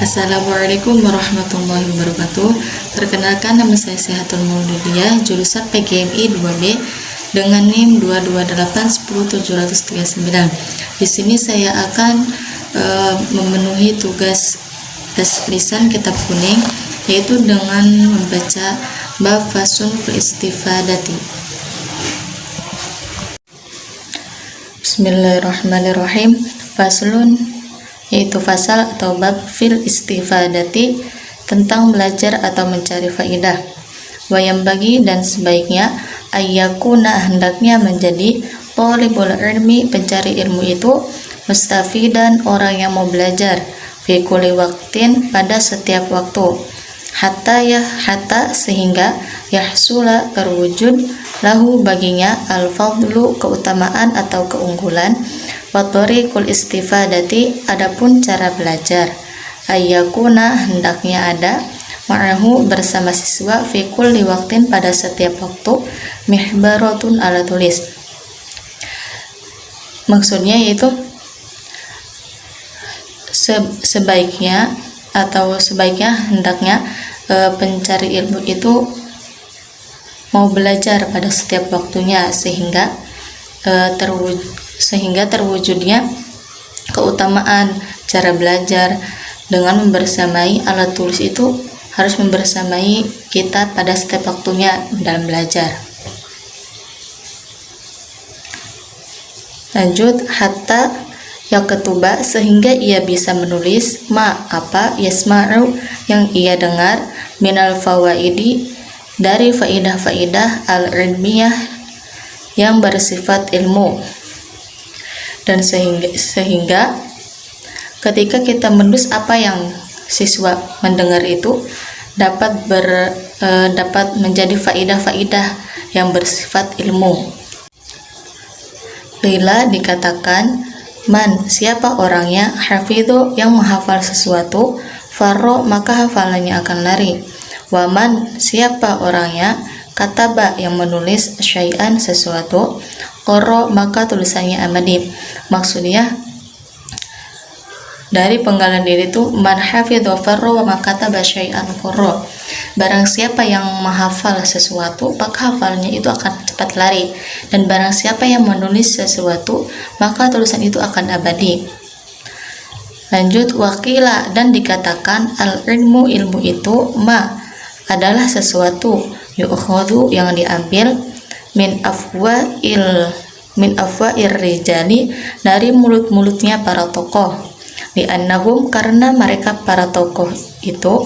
Assalamualaikum warahmatullahi wabarakatuh. Perkenalkan, nama saya Sehatul Mauludiyah, jurusan PGMI 2B dengan NIM 228100739. Di sini saya akan memenuhi tugas tes lisan kitab kuning, yaitu dengan membaca bab fasun fil istifadati. Bismillahirrahmanirrahim. Faslun, yaitu fasal atau bab fil istifadati, tentang belajar atau mencari faidah. Wayam bagi, dan sebaiknya, ayyakuna, hendaknya menjadi, thalibul ilmi, pencari ilmu itu, mustafidan, orang yang mau belajar, fi kulli waqtin, pada setiap waktu, hatta sehingga, yahsula, terwujud, lahu, baginya, al-fadlu, keutamaan atau keunggulan, wa thariqul istifadati, adapun cara belajar, ayyakuna, hendaknya ada, ma'ahu, bersama siswa, fi kulli waqtin, pada setiap waktu, mihbaratun, alat tulis. Maksudnya yaitu sebaiknya hendaknya pencari ilmu itu mau belajar pada setiap waktunya, sehingga terwujudnya keutamaan cara belajar dengan membersamai alat tulis itu, harus membersamai kita pada setiap waktunya dalam belajar. Lanjut, hatta yaketuba, sehingga ia bisa menulis, apa yasma'u, yang ia dengar, minal fawaidi, dari faidah-faidah al-ilmiyah, yang bersifat ilmu. Dan sehingga ketika kita menulis apa yang siswa mendengar itu dapat menjadi faidah-faidah yang bersifat ilmu. Lila, dikatakan, man, siapa orangnya, hafidhu, yang menghafal sesuatu, farro, maka hafalannya akan lari. Waman, siapa orangnya, kataba, yang menulis syai'an, sesuatu, qara, maka tulisannya abadi. Maksudnya dari penggalan diri itu, man hafidhu farro wa makataba syai'an qara, barang siapa yang menghafal sesuatu maka hafalnya itu akan cepat lari, dan barang siapa yang menulis sesuatu maka tulisan itu akan abadi. Lanjut, wakila, dan dikatakan, al ilmu, ilmu itu, adalah sesuatu, yu'khadhu, yang diambil, min afwa'ir rijali, dari mulut-mulutnya para tokoh, li'annahum, karena mereka para tokoh itu,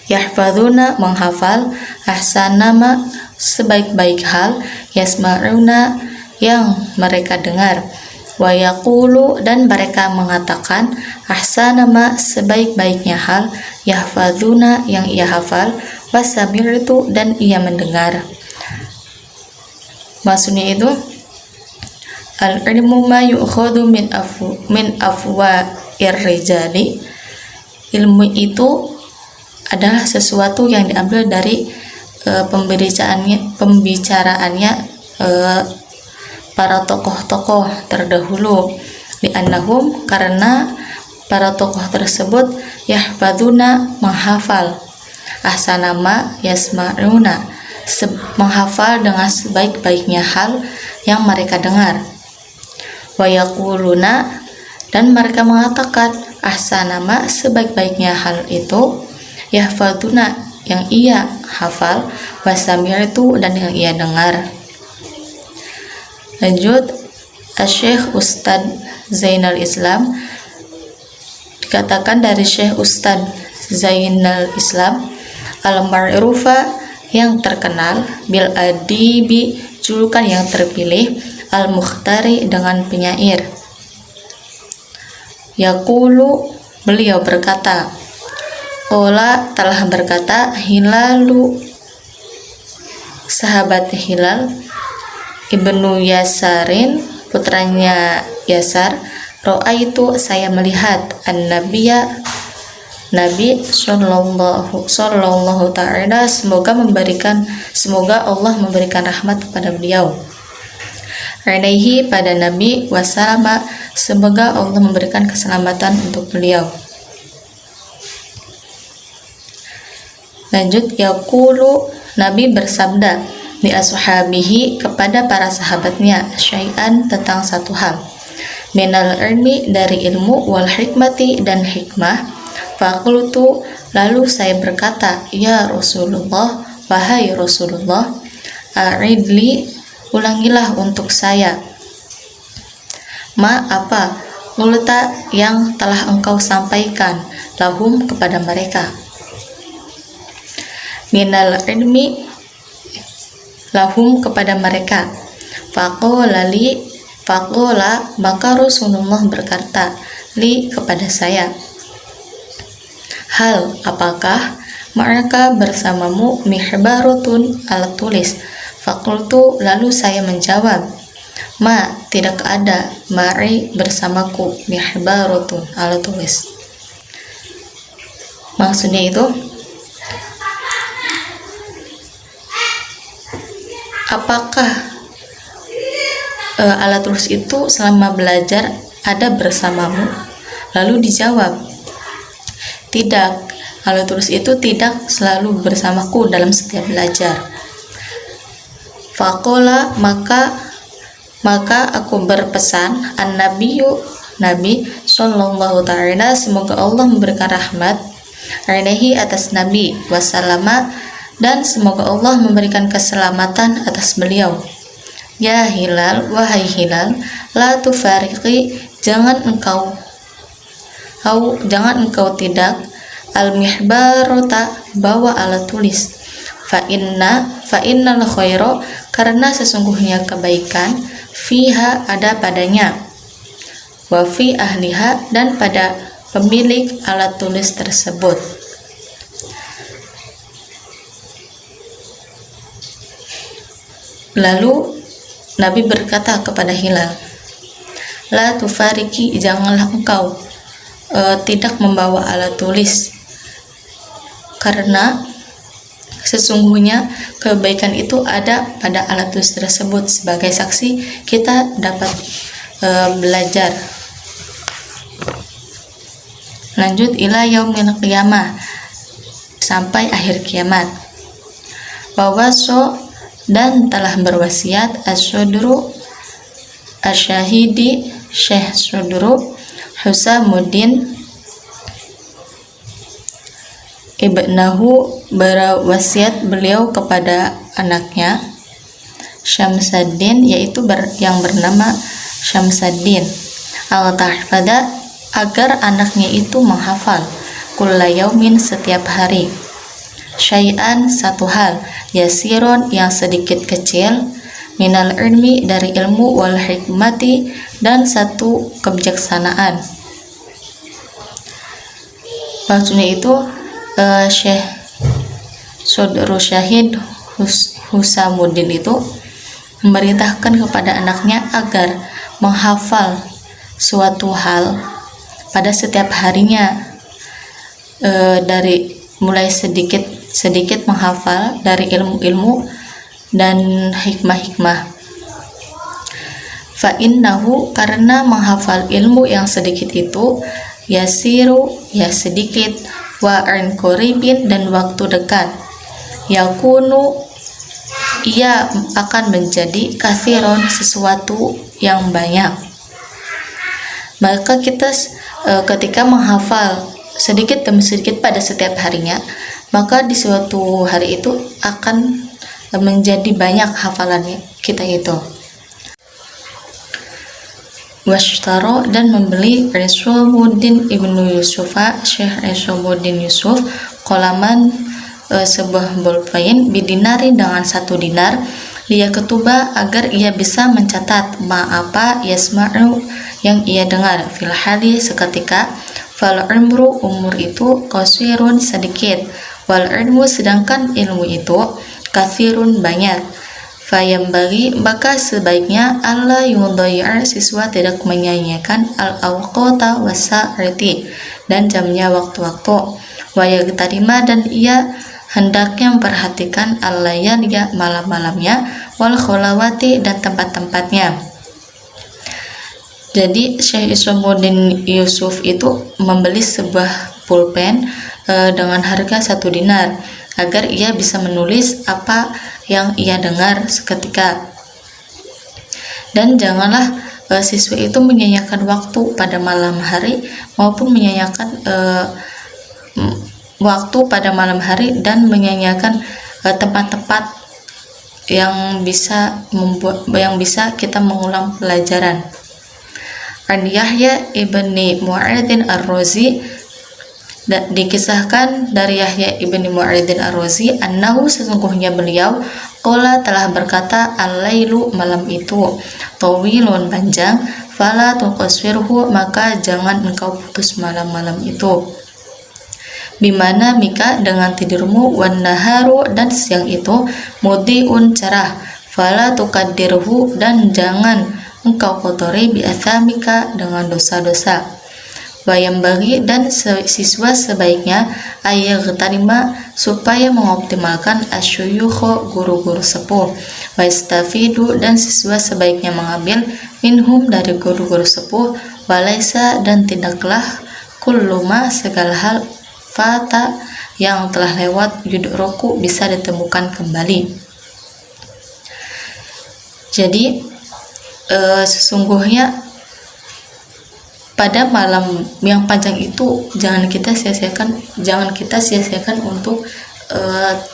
yahfadzuna, menghafal, ahsanama, sebaik-baik hal, yasma'una, yang mereka dengar, wa yaqulu, dan mereka mengatakan, ahsanama, sebaik-baiknya hal, yahfadzuna, yang ia hafal, wasami'tu, dan ia mendengar. Maksudnya itu, al-ilmu ma yu'khadhu min afwa'ir rijali, ilmu itu adalah sesuatu yang diambil dari pembicaraannya para tokoh-tokoh terdahulu, li'annahum, karena para tokoh tersebut, yahfadzuna, menghafal, ahsanama yasma'una, menghafal dengan sebaik-baiknya hal yang mereka dengar, wa yaquluna, dan mereka mengatakan, ahsanama, sebaik-baiknya hal itu, yahfadzuna, yang ia hafal, wasami'tu, dan yang ia dengar. Lanjut, Syekh Ustad Zainal Islam, dikatakan dari Syekh Ustad Zainal Islam, al-ma'rufa, yang terkenal, bil adibi, julukan yang terpilih, al-mukhtari, dengan penyair. Yaqulu, beliau berkata, Ola, telah berkata, Hilalu, sahabat Hilal, ibnu Yasarin, putranya Yasar, ro'aitu, saya melihat, an-nabiyya, Nabi sallallahu ta'ala, semoga Allah memberikan rahmat kepada beliau, alaihi, pada Nabi, wassalama, semoga Allah memberikan keselamatan untuk beliau. Lanjut, yaqulu, Nabi bersabda li ashabihi, kepada para sahabatnya, syai'an, tentang satu hal, minal ilmi, dari ilmu, wal hikmati, dan hikmah. Faqultu, lalu saya berkata, ya Rasulullah, wahai Rasulullah, a'idli, ulangilah untuk saya, ma, apa, qulta, yang telah engkau sampaikan, lahum, kepada mereka, minal ilmi, lahum, kepada mereka. Faqala, maka Rasulullah berkata, li, kepada saya, hal, apakah, ma'aka, bersamamu, mihbarotun, alat tulis. Faqultu, lalu saya menjawab, ma, tidak ada, ma'i, bersamaku, mihbarotun, alat tulis. Maksudnya itu, apakah alat tulis itu selama belajar ada bersamamu? Lalu dijawab, tidak, alat tulis itu tidak selalu bersamaku dalam setiap belajar. Faqala, maka aku berpesan, an-nabiyyu, Nabi sallallahu ta'ala, semoga Allah memberikan rahmat, alaihi, atas Nabi, wassalama, dan semoga Allah memberikan keselamatan atas beliau. Ya Hilal, wahai Hilal, la tufariqi, jangan engkau tidak al-mihbarota, bawa alat tulis. Fa'innal khaira, karena sesungguhnya kebaikan, fiha, ada padanya, wa fi ahliha, dan pada pemilik alat tulis tersebut. Lalu Nabi berkata kepada Hilal, la tufariki, janganlah engkau tidak membawa alat tulis, karena sesungguhnya kebaikan itu ada pada alat tulis tersebut. Sebagai saksi kita dapat belajar. Lanjut, ila yaumil qiyamah, sampai akhir kiamat. Wawaso, dan telah berwasiat, as-sudru, asyahidi, Syekh Sudru Husamuddin ibnahu, berwasiat beliau kepada anaknya Syamsuddin, yaitu yang bernama Syamsuddin, al-tahfadha, agar anaknya itu menghafal, kulla yaumin, setiap hari, syai'an, satu hal, yasiron, yang sedikit kecil, minal ilmi, dari ilmu, wal hikmati, dan satu kebijaksanaan. Maksudnya itu Syekh Sudru Syahid Husamuddin itu memerintahkan kepada anaknya agar menghafal suatu hal pada setiap harinya, dari mulai sedikit menghafal dari ilmu-ilmu dan hikmah-hikmah. Fa'innahu, karena menghafal ilmu yang sedikit itu, yasiru, ya sedikit, wa'an qoribin, dan waktu dekat, yakunu, ia akan menjadi kathiron, sesuatu yang banyak. Maka kita ketika menghafal sedikit demi sedikit pada setiap harinya, maka di suatu hari itu akan menjadi banyak hafalannya kita itu. Washtaro, dan membeli Isomuddin ibnu Yusufa, Syekh Isomuddin Yusuf, kolaman, sebuah bolpen, bidinari, dengan 1 dinar, dia ketuba, agar ia bisa mencatat, apa yasma'u, yang ia dengar, fil hali, seketika, fal umru, umur itu, qasirun, sedikit, wal ilmu, sedangkan ilmu itu, kathirun, banyak. Fayambagi, maka sebaiknya Allah yudhayya, siswa tidak menyanyiakan al-awqata wasa'ati, dan jamnya, waktu-waktu, wayagtarima, dan ia hendaknya memperhatikan al-layaliya, malam-malamnya, wal kholawati, dan tempat-tempatnya. Jadi Syekh Isomuddin Yusuf itu membeli sebuah pulpen dengan harga 1 dinar. agar ia bisa menulis apa yang ia dengar seketika. Dan janganlah siswa itu menyanyiakan waktu pada malam hari maupun menyanyiakan waktu pada malam hari dan menyanyiakan tempat-tempat yang bisa kita mengulang pelajaran. An Yahya ibni Mu'adzin Ar-Razi, dikisahkan dari Yahya ibni Mu'adzin Ar-Razi, annahu, sesungguhnya beliau, qala, telah berkata, al-lailu, malam itu, tawilun, panjang, fala tuqaswirhu, maka jangan engkau putus malam-malam itu. Bimana mika, dengan tidurmu, wan naharu, dan siang itu, mudiun, cerah, fala tuqaddirhu, dan jangan engkau kotori biathamika, dengan dosa-dosa. Bayam bagi, dan siswa sebaiknya ayyaghtanima, supaya mengoptimalkan asyuyukho, guru-guru sepuh, waistafidu, dan siswa sebaiknya mengambil minhum, dari guru-guru sepuh, walaisa, dan tidaklah kulluma, segala hal, fata, yang telah lewat, yudroku, bisa ditemukan kembali. Jadi sesungguhnya pada malam yang panjang itu jangan kita sia-siakan untuk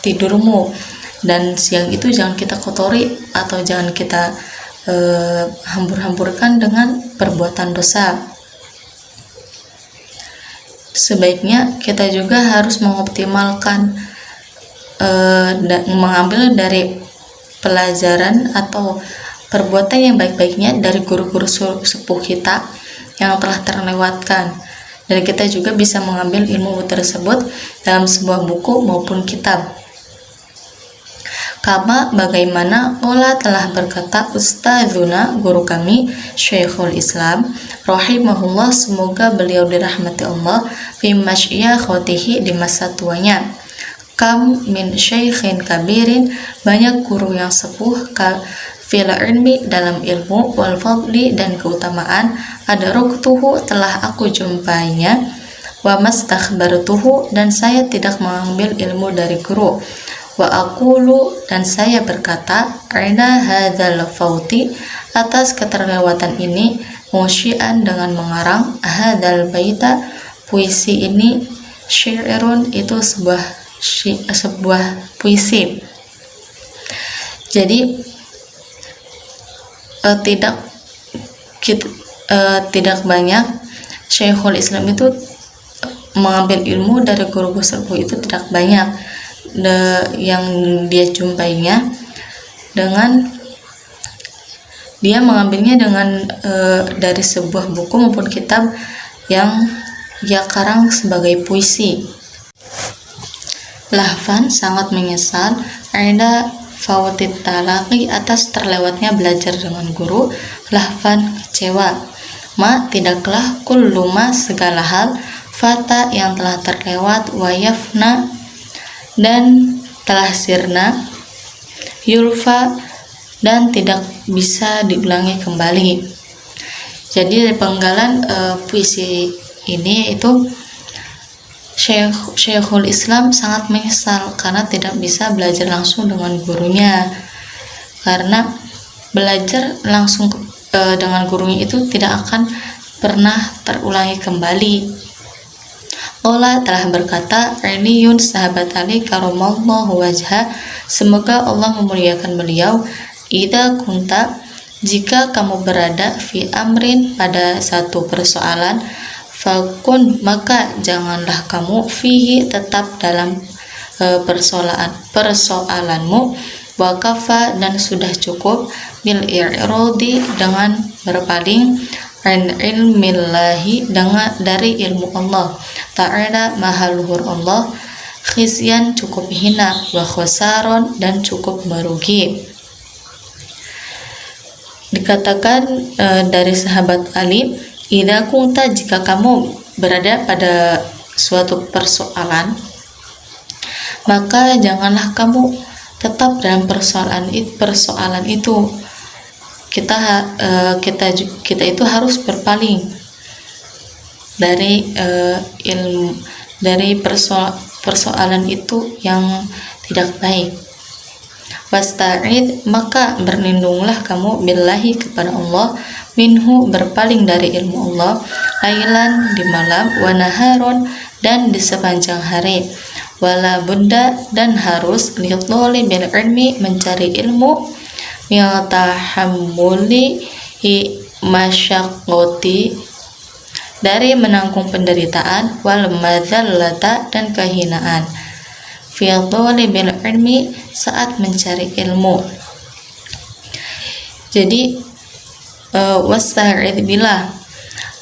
tidurmu, dan siang itu jangan kita kotori atau jangan kita hambur-hamburkan dengan perbuatan dosa. Sebaiknya kita juga harus mengoptimalkan mengambil dari pelajaran atau perbuatan yang baik-baiknya dari guru-guru sepuh kita yang telah terlewatkan, dan kita juga bisa mengambil ilmu tersebut dalam sebuah buku maupun kitab. Kama, bagaimana, qala, telah berkata, ustadzuna, guru kami, Syekhul Islam rahimahullah, semoga beliau dirahmati Allah, fi masyiakhotihi, di masa tuanya, kam min syekhin kabirin, banyak guru yang sepuh, fil ilmi, dalam ilmu, wal fadli, dan keutamaan, adaroktuhu, telah aku jumpainya, wa mastakhbartuhu, dan saya tidak mengambil ilmu dari guru, wa aqulu, dan saya berkata, aina hadzal fauti, atas keterlewatan ini, musyi'an, dengan mengarang, hadzal baita, puisi ini, syairun, itu sebuah puisi. Jadi tidak banyak Syekhul Islam itu mengambil ilmu dari guru-guru sepuh, itu tidak banyak yang dia jumpainya, dengan dia mengambilnya dengan dari sebuah buku maupun kitab yang ia karang sebagai puisi. Lahfan, sangat menyesal, ada fawtit talaqi, atas terlewatnya belajar dengan guru, lahfan, kecewa, ma, tidaklah, kulluma, segala hal, fata, yang telah terlewat, wayafna, dan telah sirna, yulfa, dan tidak bisa diulangi kembali. Jadi dari penggalan puisi ini yaitu Syekhul Islam sangat menyesal karena tidak bisa belajar langsung dengan gurunya, karena belajar langsung dengan gurunya itu tidak akan pernah terulangi kembali. Allah telah berkata, Aliyun, sahabat Ali karamallahu wajha, semoga Allah memuliakan beliau, idza kunta, jika kamu berada, fi amrin, pada satu persoalan, fakun, maka janganlah kamu, fihi, tetap dalam persoalanmu, wakafa, dan sudah cukup, bil i'radi, dengan berpaling, an ilmillahi, dari ilmu Allah ta'ala, maha luhur Allah, khizyan, cukup hina, wa khosaron, dan cukup merugi. Dikatakan dari sahabat Ali, idza kunta, jika kamu berada pada suatu persoalan, maka janganlah kamu tetap dalam persoalan itu. Kita itu harus berpaling dari dari persoalan itu yang tidak baik. Wasta'id, maka berlindunglah kamu billahi kepada Allah, minhu berpaling dari ilmu Allah, lailan di malam, wa naharon dan di sepanjang hari, wala budda dan harus, litloli bil ilmi mencari ilmu, miltahammuli masyaqqati dari menanggung penderitaan, wal madzallata dan kehinaan, fi thalibil ilmi saat mencari ilmu. Jadi wasta'id billah,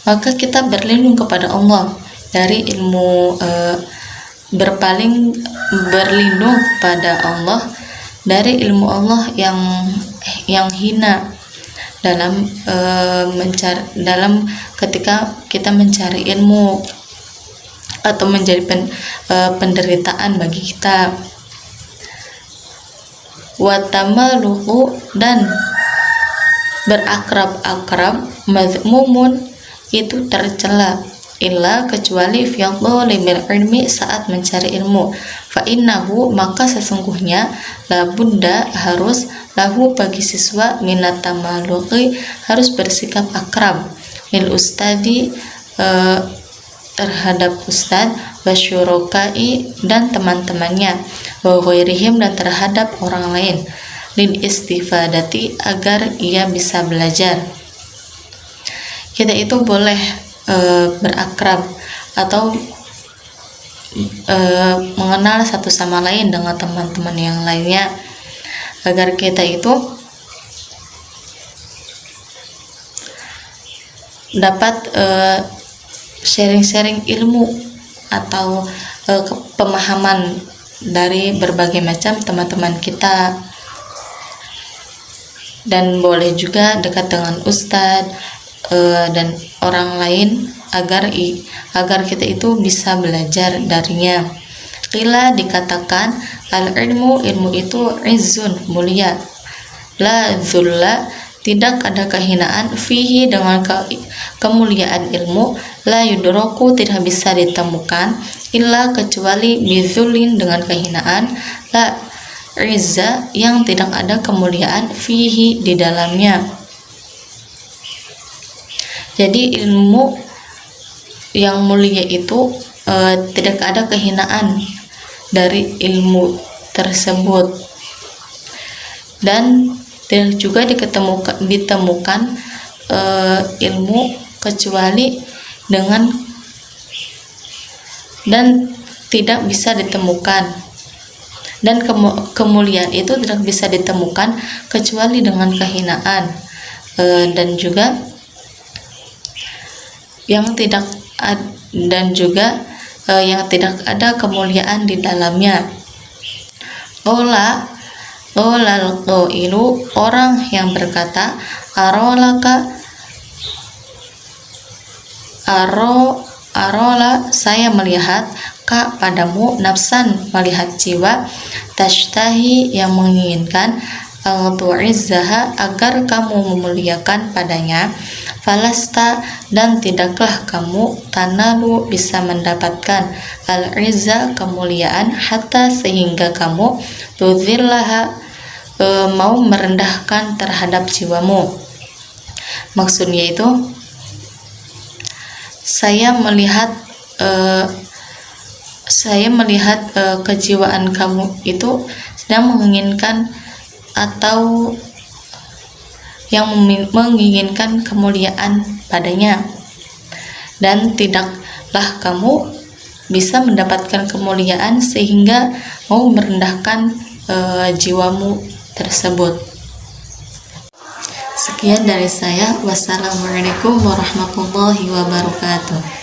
maka kita berlindung kepada Allah dari ilmu, berlindung pada Allah dari ilmu Allah yang hina dalam ketika kita mencari ilmu atau menjadi penderitaan bagi kita. Watamaluhu dan berakrab-akrab, mazmumun itu tercela, illa kecuali fi thalibil ilmi saat mencari ilmu, fa innahu maka sesungguhnya la budda harus lahu bagi siswa minat tamaluqi harus bersikap akrab, lil ustadi terhadap ustad, wasyurokai dan teman-temannya, wa ghairihim dan terhadap orang lain, lil istifadati agar ia bisa belajar. Kita itu boleh berakrab atau mengenal satu sama lain dengan teman-teman yang lainnya, agar kita itu dapat sharing-sharing ilmu atau pemahaman dari berbagai macam teman-teman kita. Dan boleh juga dekat dengan ustadz dan orang lain agar kita itu bisa belajar darinya. Qila dikatakan al-ilmu, ilmu itu izzun mulia, la dhulla tidak ada kehinaan, fihi dengan kemuliaan ilmu, la yudroku tidak bisa ditemukan, illa kecuali bizulin dengan kehinaan, la izza yang tidak ada kemuliaan, fihi di dalamnya. Jadi ilmu yang mulia itu tidak ada kehinaan dari ilmu tersebut, dan tidak juga ditemukan ilmu kecuali dengan, dan tidak bisa ditemukan, dan kemuliaan itu tidak bisa ditemukan kecuali dengan kehinaan, dan juga yang tidak ada kemuliaan di dalamnya. Qolal qailu, orang yang berkata, arola saya melihat, ka padamu, nafsan melihat jiwa, tashtahi yang menginginkan, tu'izzaha agar kamu memuliakan padanya, falasta dan tidaklah kamu, tanalu bisa mendapatkan, al-izza kemuliaan, hatta sehingga kamu, tuzillaha mau merendahkan terhadap jiwamu. Maksudnya itu saya melihat kejiwaan kamu itu sedang menginginkan atau yang menginginkan kemuliaan padanya, dan tidaklah kamu bisa mendapatkan kemuliaan sehingga mau merendahkan jiwamu tersebut. Sekian dari saya. Wassalamualaikum warahmatullahi wabarakatuh.